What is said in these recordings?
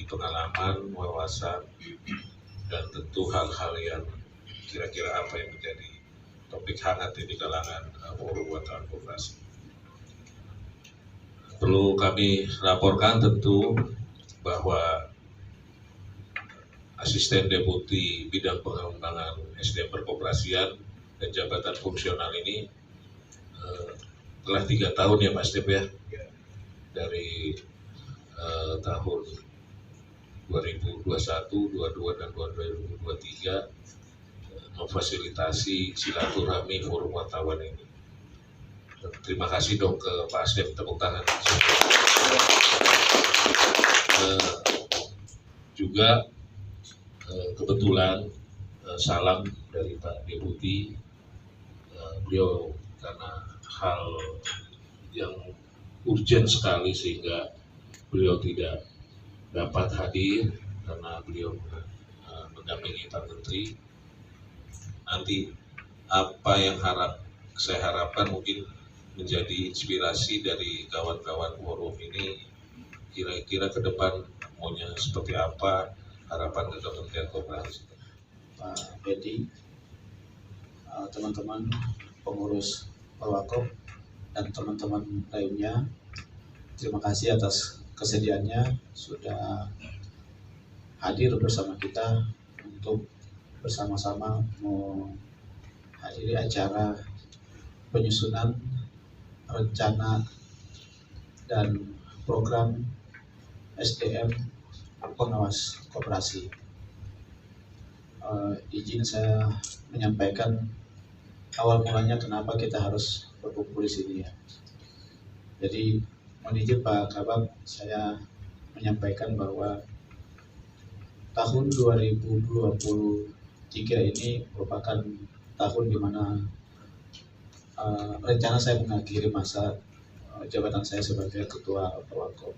pengalaman, wawasan, dan tentu hal-hal yang kira-kira apa yang menjadi topik hangat di kalangan forum wartawan koperasi. Perlu kami laporkan tentu bahwa Asisten Deputi Bidang Pengembangan SDM Perkoperasian dan Jabatan Fungsional ini telah 3 tahun ya Mas Dep ya, dari tahun 2021, 22 dan 2023 memfasilitasi silaturahmi forum wartawan ini. Dan terima kasih dong ke Pak Asdep, tepuk tangan. Juga kebetulan salam dari Pak Deputi, beliau karena hal yang urgent sekali sehingga beliau tidak dapat hadir karena beliau mendampingi Pak Menteri. Nanti apa yang saya harapkan mungkin menjadi inspirasi dari kawan-kawan forum ini, kira-kira ke depan maunya seperti apa, harapan ke Kementerian Koperasi. Pak Bedi, teman-teman pengurus Perwakop dan teman-teman lainnya, terima kasih atas kesediaannya sudah hadir bersama kita untuk bersama-sama menghadiri acara penyusunan rencana dan program SDM pengawas koperasi. Izin saya menyampaikan awal mulanya kenapa kita harus berkumpul di sini ya. Jadi mohon izin Pak Kabak, saya menyampaikan bahwa tahun 2023 ini merupakan tahun di mana rencana saya mengakhiri masa jabatan saya sebagai Ketua Perwakop.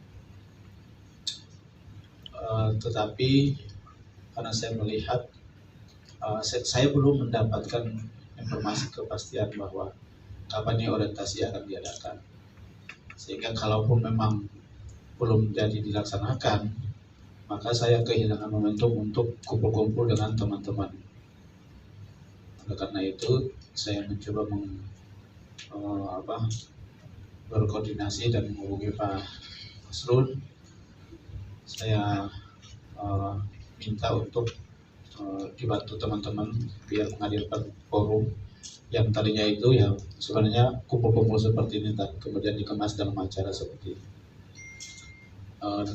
Tetapi karena saya melihat saya belum mendapatkan informasi kepastian bahwa kapan orientasi akan diadakan, sehingga kalaupun memang belum jadi dilaksanakan, maka saya kehilangan momentum untuk kumpul-kumpul dengan teman-teman. Oleh karena itu saya mencoba berkoordinasi dan menghubungi Pak Asrul. Saya minta untuk dibantu teman-teman biar menghadirkan forum yang tadinya itu ya sebenarnya kumpul-kumpul seperti ini dan kemudian dikemas dalam acara seperti ini.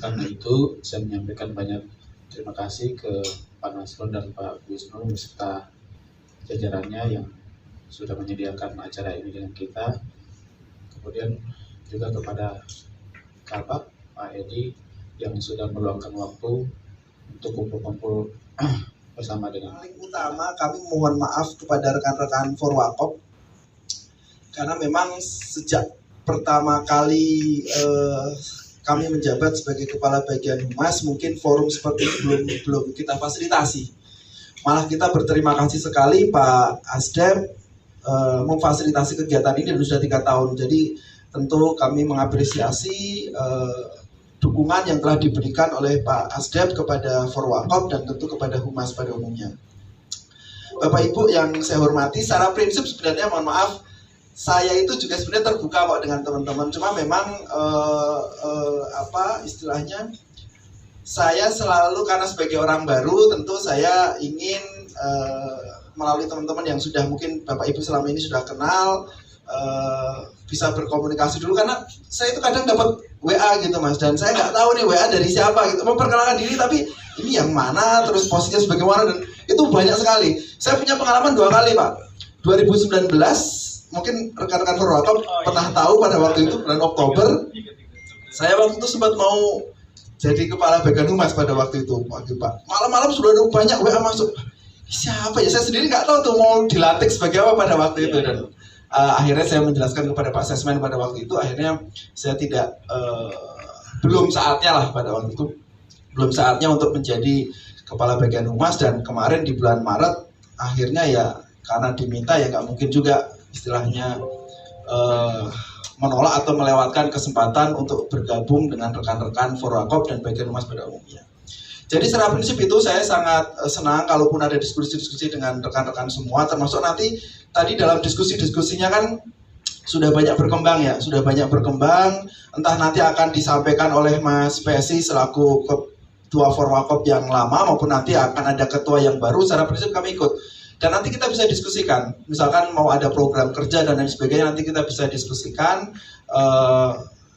Karena itu saya menyampaikan banyak terima kasih ke Pak Nasrul dan Pak Wisnu beserta jajarannya yang sudah menyediakan acara ini dengan kita. Kemudian juga kepada Kabak Pak Edi yang sudah meluangkan waktu untuk kumpul-kumpul bersama dengan. Paling utama kami mohon maaf kepada rekan-rekan Forwakop karena memang sejak pertama kali kami menjabat sebagai Kepala Bagian Humas, mungkin forum seperti ini belum kita fasilitasi. Malah kita berterima kasih sekali Pak Asdep memfasilitasi kegiatan ini sudah 3 tahun. Jadi tentu kami mengapresiasi dukungan yang telah diberikan oleh Pak Asdep kepada Forwakop dan tentu kepada Humas pada umumnya. Bapak Ibu yang saya hormati, secara prinsip sebenarnya mohon maaf, saya itu juga sebenarnya terbuka kok dengan teman-teman. Cuma memang istilahnya saya selalu karena sebagai orang baru tentu saya ingin melalui teman-teman yang sudah mungkin Bapak Ibu selama ini sudah kenal bisa berkomunikasi dulu, karena saya itu kadang dapat WA gitu Mas, dan saya nggak tahu nih WA dari siapa gitu, memperkenalkan diri tapi ini yang mana, terus posisinya sebagaimana, dan itu banyak sekali. Saya punya pengalaman 2 kali Pak. 2019 mungkin rekan-rekan Forwakop pernah tahu pada waktu itu bulan Oktober saya waktu itu sempat mau jadi Kepala Bagian Humas pada waktu itu Pak. Malam-malam sudah ada banyak WA masuk. Siapa ya? Saya sendiri nggak tahu tuh mau dilantik sebagai apa pada waktu itu, dan akhirnya saya menjelaskan kepada Pak Sesmen pada waktu itu, akhirnya saya tidak belum saatnya lah pada waktu itu, belum saatnya untuk menjadi Kepala Bagian Humas, dan kemarin di bulan Maret akhirnya ya karena diminta ya nggak mungkin juga istilahnya menolak atau melewatkan kesempatan untuk bergabung dengan rekan-rekan Forwakop dan bagian humas pada umumnya. Jadi secara prinsip itu saya sangat senang kalaupun ada diskusi-diskusi dengan rekan-rekan semua, termasuk nanti tadi dalam diskusi-diskusinya kan sudah banyak berkembang ya, entah nanti akan disampaikan oleh Mas PSI selaku ketua Forwakop yang lama maupun nanti akan ada ketua yang baru, secara prinsip kami ikut. Dan nanti kita bisa diskusikan, misalkan mau ada program kerja dan lain sebagainya, nanti kita bisa diskusikan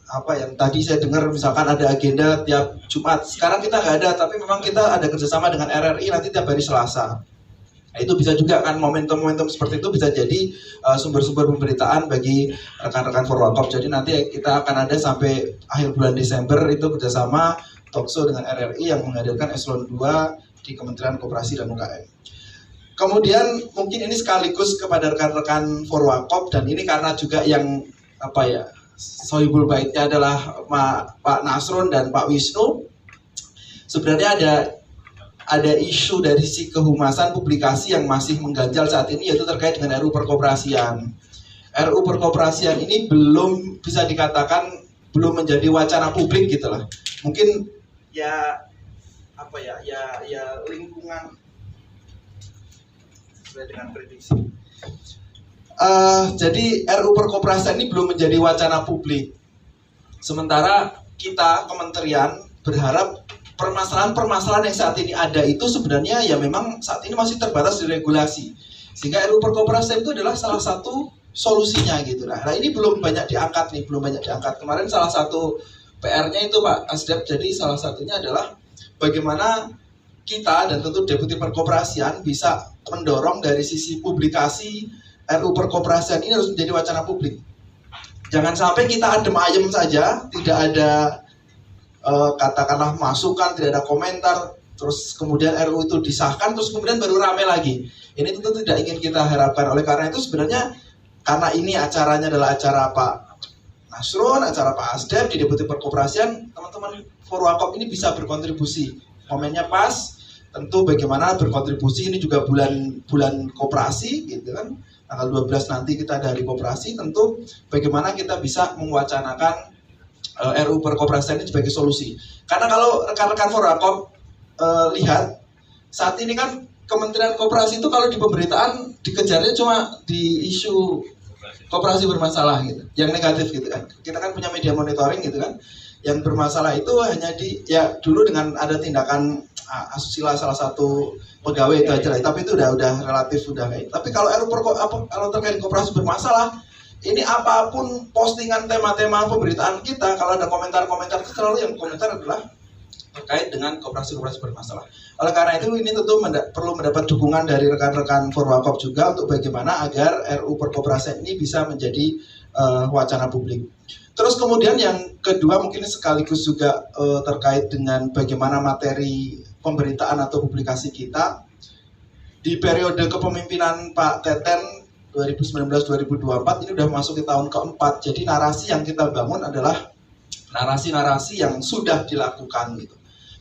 apa yang tadi saya dengar misalkan ada agenda tiap Jumat, sekarang kita nggak ada, tapi memang kita ada kerjasama dengan RRI nanti tiap hari Selasa. Nah, itu bisa juga kan momentum-momentum seperti itu bisa jadi sumber-sumber pemberitaan bagi rekan-rekan Forwakop. Jadi nanti kita akan ada sampai akhir bulan Desember itu kerjasama talkshow dengan RRI yang menghadirkan eselon 2 di Kementerian Koperasi dan UKM. Kemudian mungkin ini sekaligus kepada rekan-rekan Forwakop, dan ini karena juga yang sohibul baitnya adalah Pak Nasrun dan Pak Wisnu. Sebenarnya ada isu dari sisi kehumasan publikasi yang masih mengganjal saat ini, yaitu terkait dengan RUU Perkoperasian. RUU Perkoperasian ini belum bisa dikatakan belum menjadi wacana publik gitu lah. Mungkin ya lingkungan sesuai dengan prediksi. Jadi RUU Perkoperasian ini belum menjadi wacana publik. Sementara kita kementerian berharap permasalahan-permasalahan yang saat ini ada itu sebenarnya ya memang saat ini masih terbatas di regulasi. Sehingga RUU Perkoperasian itu adalah salah satu solusinya gitu. Nah ini belum banyak diangkat. Kemarin salah satu PR-nya itu Pak Asdep, jadi salah satunya adalah bagaimana kita dan tentu Deputi Perkoperasian bisa mendorong dari sisi publikasi RUU Perkoperasian ini harus menjadi wacana publik. Jangan sampai kita adem ayem saja, tidak ada katakanlah masukan, tidak ada komentar, terus kemudian RUU itu disahkan, terus kemudian baru rame lagi. Ini tentu tidak ingin kita harapkan. Oleh karena itu sebenarnya karena ini acaranya adalah acara Pak Nasrun, acara Pak Asdep di Deputi Perkoperasian, teman-teman Forwakop ini bisa berkontribusi. Momennya pas, tentu bagaimana berkontribusi, ini juga bulan koperasi gitu kan. Tanggal 12 nanti kita dari koperasi, tentu bagaimana kita bisa mewacanakan RUU Perkoperasian ini sebagai solusi. Karena kalau rekan-rekan Forwakop lihat, saat ini kan Kementerian Koperasi itu kalau di pemberitaan dikejarnya cuma di isu koperasi bermasalah gitu, yang negatif gitu kan. Kita kan punya media monitoring gitu kan. Yang bermasalah itu hanya dulu dengan ada tindakan asusila salah satu pegawai itu aja lah, tapi itu udah relatif udah kayak. Tapi kalau kalau terkait koperasi bermasalah, ini apapun postingan tema-tema pemberitaan kita, kalau ada komentar-komentar itu selalu yang komentar adalah terkait dengan koperasi bermasalah. Oleh karena itu ini tentu perlu mendapat dukungan dari rekan-rekan Forwakop juga untuk bagaimana agar RUU Perkoperasian ini bisa menjadi wacana publik. Terus kemudian yang kedua mungkin sekaligus juga terkait dengan bagaimana materi pemberitaan atau publikasi kita di periode kepemimpinan Pak Teten 2019-2024 ini udah masuk ke tahun keempat. Jadi narasi yang kita bangun adalah narasi-narasi yang sudah dilakukan gitu.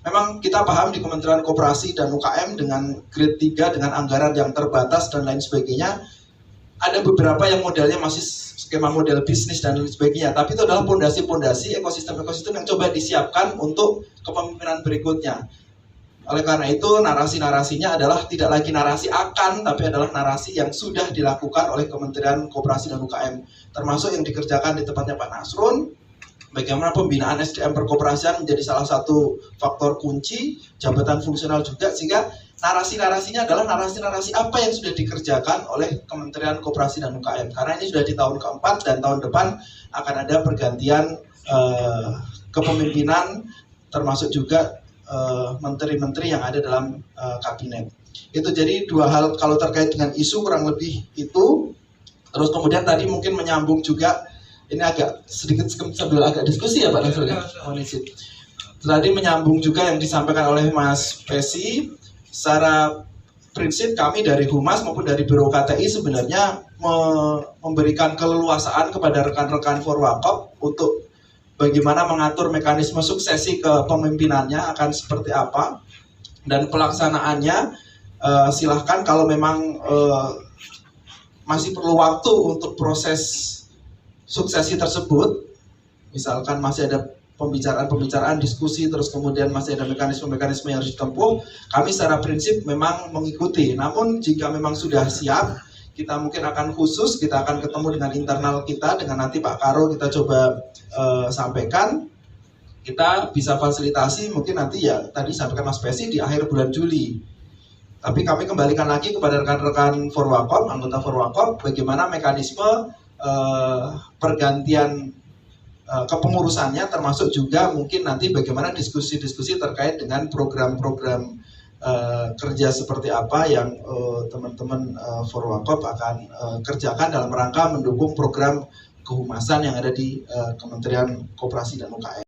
Memang kita paham di Kementerian Koperasi dan UKM dengan grade 3 dengan anggaran yang terbatas dan lain sebagainya, ada beberapa yang modelnya masih skema model bisnis dan lain sebagainya, tapi itu adalah pondasi-pondasi ekosistem-ekosistem yang coba disiapkan untuk kepemimpinan berikutnya. Oleh karena itu narasi-narasinya adalah tidak lagi narasi akan, tapi adalah narasi yang sudah dilakukan oleh Kementerian Koperasi dan UKM, termasuk yang dikerjakan di tempatnya Pak Nasrun. Bagaimana pembinaan SDM perkoperasian menjadi salah satu faktor kunci, jabatan fungsional juga, sehingga narasi-narasinya adalah narasi-narasi apa yang sudah dikerjakan oleh Kementerian Koperasi dan UKM. Karena ini sudah di tahun keempat dan tahun depan akan ada pergantian kepemimpinan, termasuk juga menteri-menteri yang ada dalam kabinet. Itu jadi dua hal kalau terkait dengan isu kurang lebih itu. Terus kemudian tadi mungkin menyambung juga, ini agak sedikit sambil agak diskusi ya Pak Nasrul ya. Tadi menyambung juga yang disampaikan oleh Mas Pesi, secara prinsip kami dari Humas maupun dari Biro KTI sebenarnya memberikan keleluasaan kepada rekan-rekan Forwakop untuk bagaimana mengatur mekanisme suksesi kepemimpinannya akan seperti apa, dan pelaksanaannya silahkan kalau memang masih perlu waktu untuk proses suksesi tersebut, misalkan masih ada pembicaraan-pembicaraan, diskusi, terus kemudian masih ada mekanisme-mekanisme yang harus ditempuh, kami secara prinsip memang mengikuti. Namun jika memang sudah siap, kita mungkin akan khusus, kita akan ketemu dengan internal kita, dengan nanti Pak Karo kita coba sampaikan, kita bisa fasilitasi mungkin nanti ya tadi sampaikan Mas Pesi di akhir bulan Juli. Tapi kami kembalikan lagi kepada rekan-rekan Forwakop, anggota Forwakop, bagaimana mekanisme pergantian kepengurusannya, termasuk juga mungkin nanti bagaimana diskusi-diskusi terkait dengan program-program kerja seperti apa yang teman-teman Forwakop akan kerjakan dalam rangka mendukung program kehumasan yang ada di Kementerian Koperasi dan UKM.